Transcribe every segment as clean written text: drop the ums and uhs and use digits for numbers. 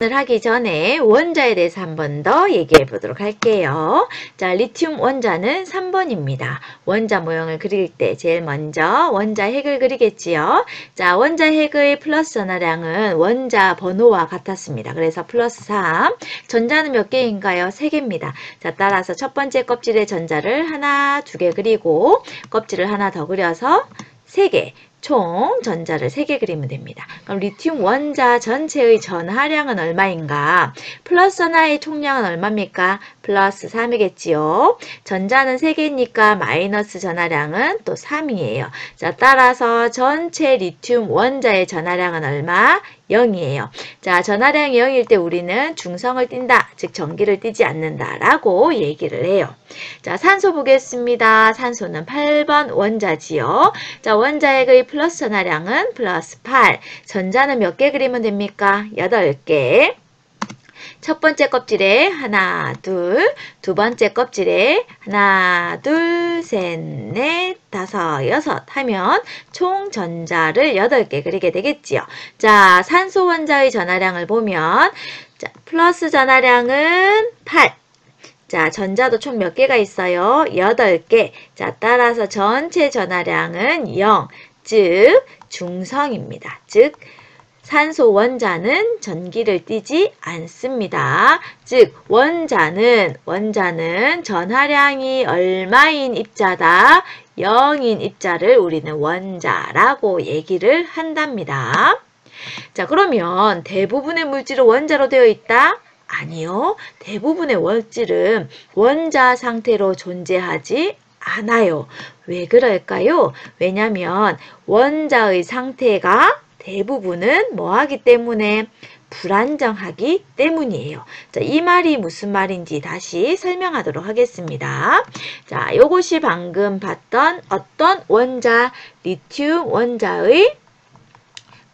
표현을 하기 전에 원자에 대해서 한 번 더 얘기해 보도록 할게요. 자, 리튬 원자는 3번입니다. 원자 모형을 그릴 때 제일 먼저 원자 핵을 그리겠지요. 자, 원자 핵의 플러스 전하량은 원자 번호와 같았습니다. 그래서 플러스 3. 전자는 몇 개인가요? 3개입니다. 자, 따라서 첫 번째 껍질의 전자를 하나, 2개 그리고 껍질을 하나 더 그려서 3개. 총 전자를 3개 그리면 됩니다. 그럼 리튬 원자 전체의 전하량은 얼마인가? 플러스 하나의 총량은 얼마입니까? 플러스 3이겠지요. 전자는 3개니까 마이너스 전하량은 또 3이에요. 자, 따라서 전체 리튬 원자의 전하량은 얼마? 0이에요. 자, 전하량이 0일 때 우리는 중성을 띈다. 즉 전기를 띠지 않는다 라고 얘기를 해요. 자, 산소 보겠습니다. 산소는 8번 원자지요. 자, 원자핵의 플러스 전하량은 플러스 8. 전자는 몇 개 그리면 됩니까? 8개. 첫 번째 껍질에 하나, 둘, 두 번째 껍질에 하나, 둘, 셋, 넷, 다섯, 여섯 하면 총 전자를 8개 그리게 되겠지요. 자, 산소 원자의 전하량을 보면 자, 플러스 전하량은 8. 자, 전자도 총 몇 개가 있어요? 8개. 자, 따라서 전체 전하량은 0, 즉 중성입니다. 즉 산소 원자는 전기를 띠지 않습니다. 즉 원자는 전하량이 얼마인 입자다? 0인 입자를 우리는 원자라고 얘기를 한답니다. 자, 그러면 대부분의 물질은 원자로 되어 있다? 아니요. 대부분의 물질은 원자 상태로 존재하지 않아요. 왜 그럴까요? 왜냐하면 원자의 상태가 대부분은 뭐하기 때문에? 불안정하기 때문이에요. 자, 이 말이 무슨 말인지 다시 설명하도록 하겠습니다. 자, 요것이 방금 봤던 어떤 원자, 리튬 원자의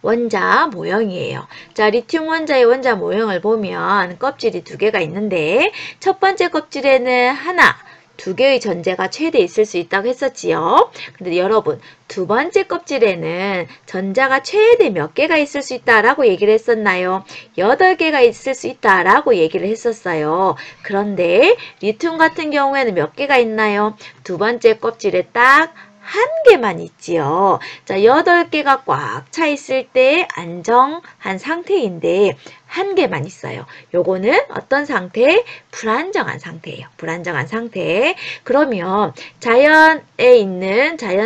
원자 모형이에요. 자, 리튬 원자의 원자 모형을 보면 껍질이 2개가 있는데 첫 번째 껍질에는 하나, 2개의 전자가 최대 있을 수 있다고 했었지요. 근데 여러분, 두 번째 껍질에는 전자가 최대 몇 개가 있을 수 있다라고 얘기를 했었나요? 8개가 있을 수 있다라고 얘기를 했었어요. 그런데 리튬 같은 경우에는 몇 개가 있나요? 두 번째 껍질에 딱 한 개만 있지요. 자, 8개가 꽉 차 있을 때 안정한 상태인데 한 개만 있어요. 요거는 어떤 상태? 불안정한 상태예요. 불안정한 상태. 그러면 자연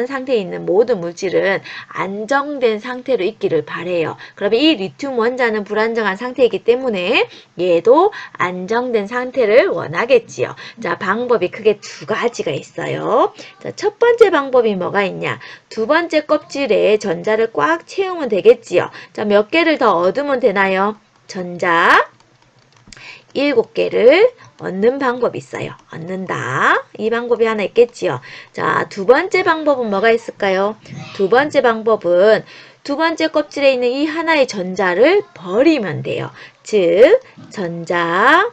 상태에 있는 모든 물질은 안정된 상태로 있기를 바래요. 그러면 이 리튬 원자는 불안정한 상태이기 때문에 얘도 안정된 상태를 원하겠지요. 자, 방법이 크게 2가지가 있어요. 자, 첫 번째 방법이 뭐가 있냐? 두 번째 껍질에 전자를 꽉 채우면 되겠지요. 자, 몇 개를 더 얻으면 되나요? 전자 7개를 얻는 방법이 있어요. 얻는다. 이 방법이 하나 있겠지요. 자, 두 번째 방법은 뭐가 있을까요? 두 번째 방법은 두 번째 껍질에 있는 이 하나의 전자를 버리면 돼요. 즉, 전자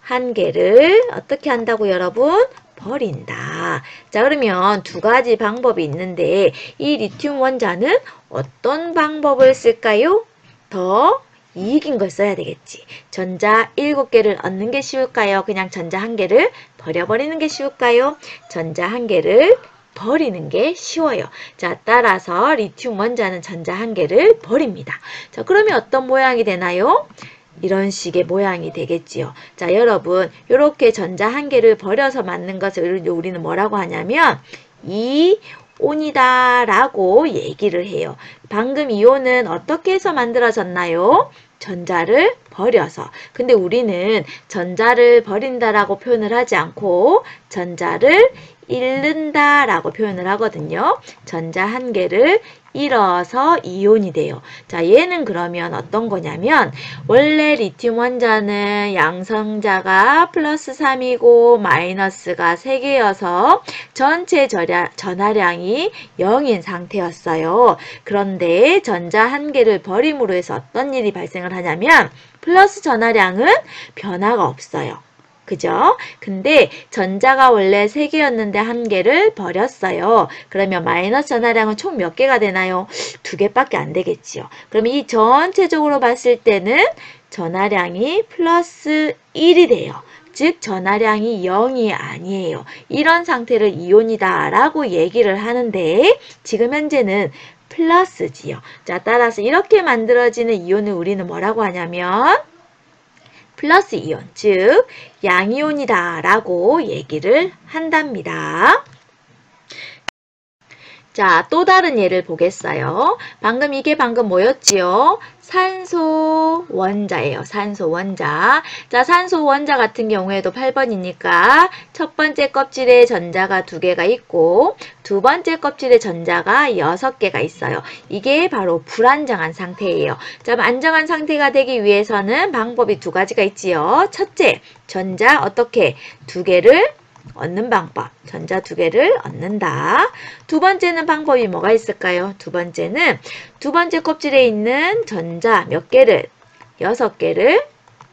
1개를 어떻게 한다고 여러분? 버린다. 자, 그러면 2가지 방법이 있는데 이 리튬 원자는 어떤 방법을 쓸까요? 더 이익인 걸 써야 되겠지. 전자 7개를 얻는 게 쉬울까요? 그냥 전자 1개를 버려버리는 게 쉬울까요? 전자 1개를 버리는 게 쉬워요. 자, 따라서 리튬 원자는 전자 1개를 버립니다. 자, 그러면 어떤 모양이 되나요? 이런 식의 모양이 되겠지요. 자, 여러분, 이렇게 전자 1개를 버려서 만든 것을 우리는 뭐라고 하냐면 이온이다 라고 얘기를 해요. 방금 이온은 어떻게 해서 만들어졌나요? 전자를 버려서. 근데 우리는 전자를 버린다라고 표현을 하지 않고 전자를 잃는다 라고 표현을 하거든요. 전자 1개를 잃어서 이온이 돼요. 자, 얘는 그러면 어떤 거냐면 원래 리튬 원자는 양성자가 플러스 3이고 마이너스가 3개여서 전체 전하량이 0인 상태였어요. 그런데 전자 1개를 버림으로 해서 어떤 일이 발생을 하냐면 플러스 전하량은 변화가 없어요. 그죠? 근데 전자가 원래 3개였는데 1개를 버렸어요. 그러면 마이너스 전하량은 총 몇 개가 되나요? 2개밖에 안 되겠지요. 그러면 이 전체적으로 봤을 때는 전하량이 플러스 1이 돼요. 즉 전하량이 0이 아니에요. 이런 상태를 이온이다 라고 얘기를 하는데 지금 현재는 플러스지요. 자, 따라서 이렇게 만들어지는 이온을 우리는 뭐라고 하냐면 플러스 이온, 즉 양이온이다 라고 얘기를 한답니다. 자, 또 다른 예를 보겠어요. 이게 방금 뭐였지요? 산소 원자예요. 산소 원자. 자, 산소 원자 같은 경우에도 8번이니까 첫 번째 껍질에 전자가 2개가 있고 두 번째 껍질에 전자가 6개가 있어요. 이게 바로 불안정한 상태예요. 자, 안정한 상태가 되기 위해서는 방법이 2가지가 있지요. 첫째, 전자 어떻게 2개를 얻는 방법. 전자 2개를 얻는다. 두 번째는 방법이 뭐가 있을까요? 두 번째는 두 번째 껍질에 있는 전자 몇 개를? 6개를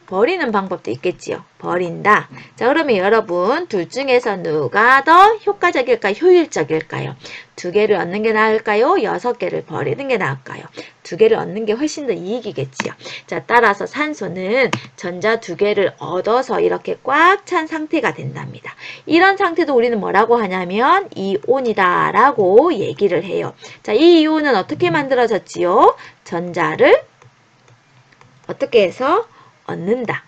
버리는 방법도 있겠지요. 버린다. 자, 그러면 여러분 둘 중에서 누가 더 효과적일까요? 효율적일까요? 2개를 얻는 게 나을까요? 6개를 버리는 게 나을까요? 2개를 얻는 게 훨씬 더 이익이겠지요. 자, 따라서 산소는 전자 2개를 얻어서 이렇게 꽉 찬 상태가 된답니다. 이런 상태도 우리는 뭐라고 하냐면 이온이다 라고 얘기를 해요. 자, 이 이온은 어떻게 만들어졌지요? 전자를 어떻게 해서 얻는다.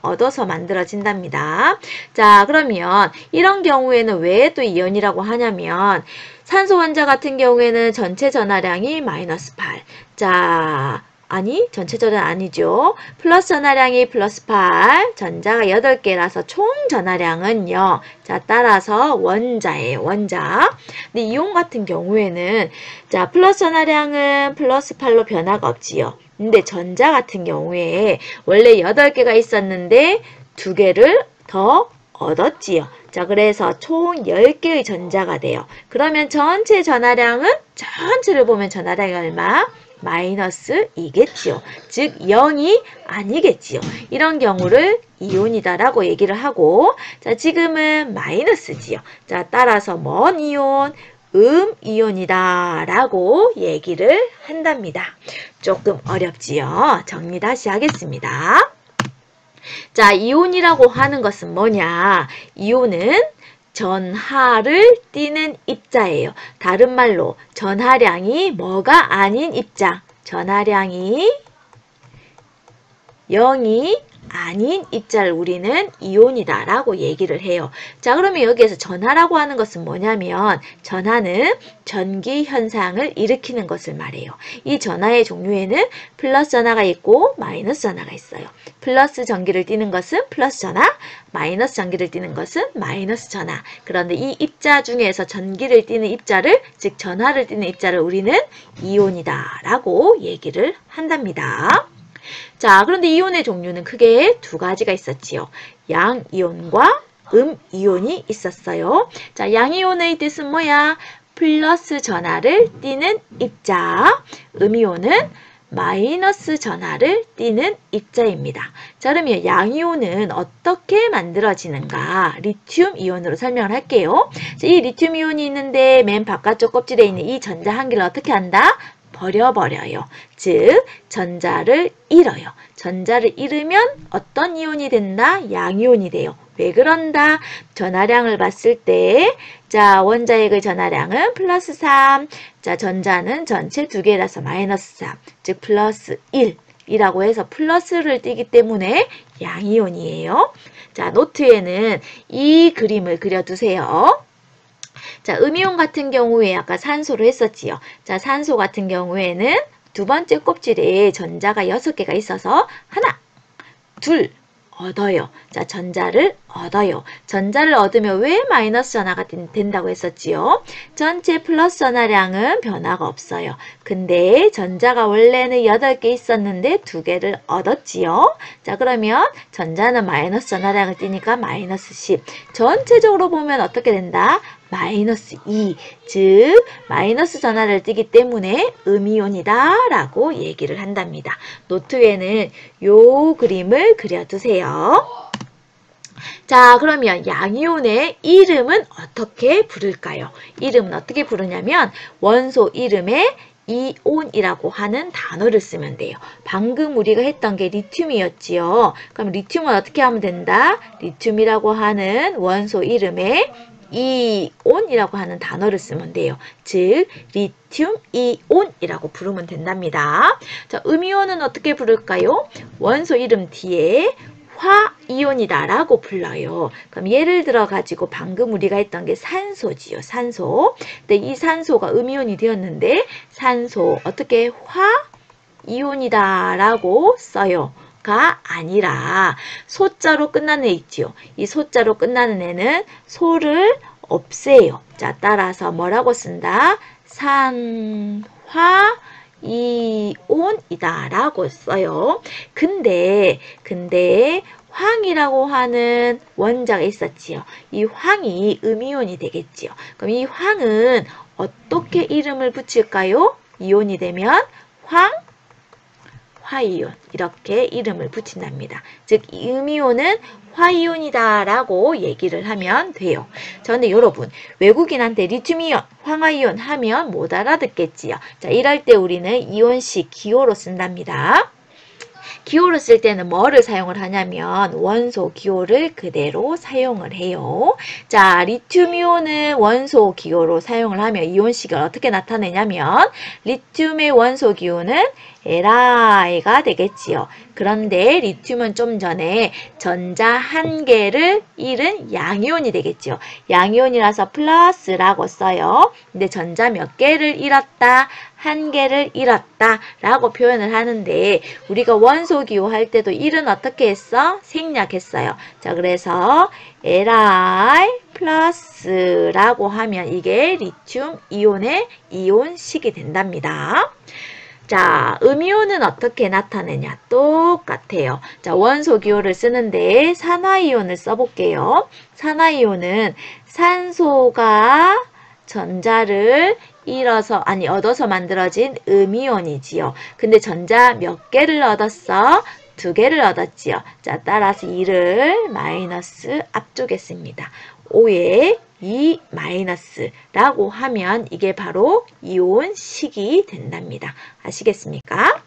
얻어서 만들어진답니다. 자, 그러면 이런 경우에는 왜 또 이온이라고 하냐면 산소 원자 같은 경우에는 전체 전하량이 마이너스 8. 자, 아니 전체 전하 아니죠. 플러스 전하량이 플러스 8. 전자가 8개라서 총 전하량은 0. 자, 따라서 원자예요. 원자. 근데 이온 같은 경우에는 자, 플러스 전하량은 플러스 8로 변화가 없지요. 근데 전자 같은 경우에 원래 8개가 있었는데 2개를 더 얻었지요. 자, 그래서 총 10개의 전자가 돼요. 그러면 전체 전하량은 전체를 보면 전하량이 얼마? 마이너스 2겠지요. 즉 0이 아니겠지요. 이런 경우를 이온이다라고 얘기를 하고 자, 지금은 마이너스지요. 자, 따라서 뭔 이온? 이온이다 라고 얘기를 한답니다. 조금 어렵지요. 정리 다시 하겠습니다. 자, 이온이라고 하는 것은 뭐냐? 이온은 전하를 띠는 입자예요. 다른 말로 전하량이 뭐가 아닌 입자. 전하량이 0이 아닌 입자를 우리는 이온이다 라고 얘기를 해요. 자, 그러면 여기에서 전하라고 하는 것은 뭐냐면 전하는 전기 현상을 일으키는 것을 말해요. 이 전하의 종류에는 플러스 전하가 있고 마이너스 전하가 있어요. 플러스 전기를 띠는 것은 플러스 전하, 마이너스 전기를 띠는 것은 마이너스 전하. 그런데 이 입자 중에서 전기를 띠는 입자를, 즉 전하를 띠는 입자를 우리는 이온이다 라고 얘기를 한답니다. 자, 그런데 이온의 종류는 크게 2가지가 있었지요. 양이온과 음이온이 있었어요. 자, 양이온의 뜻은 뭐야? 플러스 전하를 띠는 입자. 음이온은 마이너스 전하를 띠는 입자입니다. 자, 그러면 양이온은 어떻게 만들어지는가? 리튬 이온으로 설명을 할게요. 자, 이 리튬 이온이 있는데 맨 바깥쪽 껍질에 있는 이 전자 한 개를 어떻게 한다? 버려버려요. 즉 전자를 잃어요. 전자를 잃으면 어떤 이온이 된다? 양이온이 돼요. 왜 그런다? 전하량을 봤을 때 자, 원자핵의 전하량은 플러스 3. 자, 전자는 전체 2개라서 마이너스 3. 즉 플러스 1이라고 해서 플러스를 띠기 때문에 양이온이에요. 자, 노트에는 이 그림을 그려두세요. 자, 음이온 같은 경우에 아까 산소로 했었지요. 자, 산소 같은 경우에는 두 번째 껍질에 전자가 6개가 있어서 하나, 둘, 얻어요. 자, 전자를 얻어요. 전자를 얻으면 왜 마이너스 전하가 된다고 했었지요? 전체 플러스 전하량은 변화가 없어요. 근데 전자가 원래는 8개 있었는데 2개를 얻었지요. 자, 그러면 전자는 마이너스 전하량을 띠니까 마이너스 10. 전체적으로 보면 어떻게 된다? 마이너스 2, 즉 마이너스 전하를 띠기 때문에 음이온이다 라고 얘기를 한답니다. 노트에는 요 그림을 그려두세요. 자, 그러면 양이온의 이름은 어떻게 부를까요? 이름은 어떻게 부르냐면 원소 이름에 이온이라고 하는 단어를 쓰면 돼요. 방금 우리가 했던 게 리튬이었지요. 그럼 리튬은 어떻게 하면 된다? 리튬이라고 하는 원소 이름에 이온이라고 하는 단어를 쓰면 돼요. 즉 리튬 이온이라고 부르면 된답니다. 자, 음이온은 어떻게 부를까요? 원소 이름 뒤에 화이온이다 라고 불러요. 그럼 예를 들어 가지고 방금 우리가 했던 게 산소지요. 산소. 근데 이 산소가 음이온이 되었는데 산소 어떻게 화이온이다 라고 써요. 가 아니라 소자로 끝나는 애 있지요. 이 소자로 끝나는 애는 소를 없애요. 자, 따라서 뭐라고 쓴다? 산화이온이다 라고 써요. 근데 황이라고 하는 원자가 있었지요. 이 황이 음이온이 되겠지요. 그럼 이 황은 어떻게 이름을 붙일까요? 이온이 되면 화이온 이렇게 이름을 붙인답니다. 즉 음이온은 화이온이다 라고 얘기를 하면 돼요. 자, 근데 여러분 외국인한테 리튬이온, 황화이온 하면 못 알아듣겠지요. 자, 이럴 때 우리는 이온식 기호로 쓴답니다. 기호를 쓸 때는 뭐를 사용을 하냐면 원소 기호를 그대로 사용을 해요. 자, 리튬이온은 원소 기호로 사용을 하면 이온식을 어떻게 나타내냐면 리튬의 원소 기호는 Li가 되겠지요. 그런데 리튬은 좀 전에 전자 한 개를 잃은 양이온이 되겠지요. 양이온이라서 플러스라고 써요. 근데 전자 몇 개를 잃었다? 한 개를 잃었다 라고 표현을 하는데 우리가 원소 기호 할 때도 1은 어떻게 했어? 생략했어요. 자, 그래서 Li 플러스라고 하면 이게 리튬 이온의 이온식이 된답니다. 자, 음이온은 어떻게 나타내냐? 똑같아요. 자, 원소 기호를 쓰는데 산화이온을 써볼게요. 산화이온은 산소가 전자를 얻어서 만들어진 음이온이지요. 근데 전자 몇 개를 얻었어? 2개를 얻었지요. 자, 따라서 2를 마이너스 앞쪽에 씁니다. 5에 2 마이너스라고 하면 이게 바로 이온식이 된답니다. 아시겠습니까?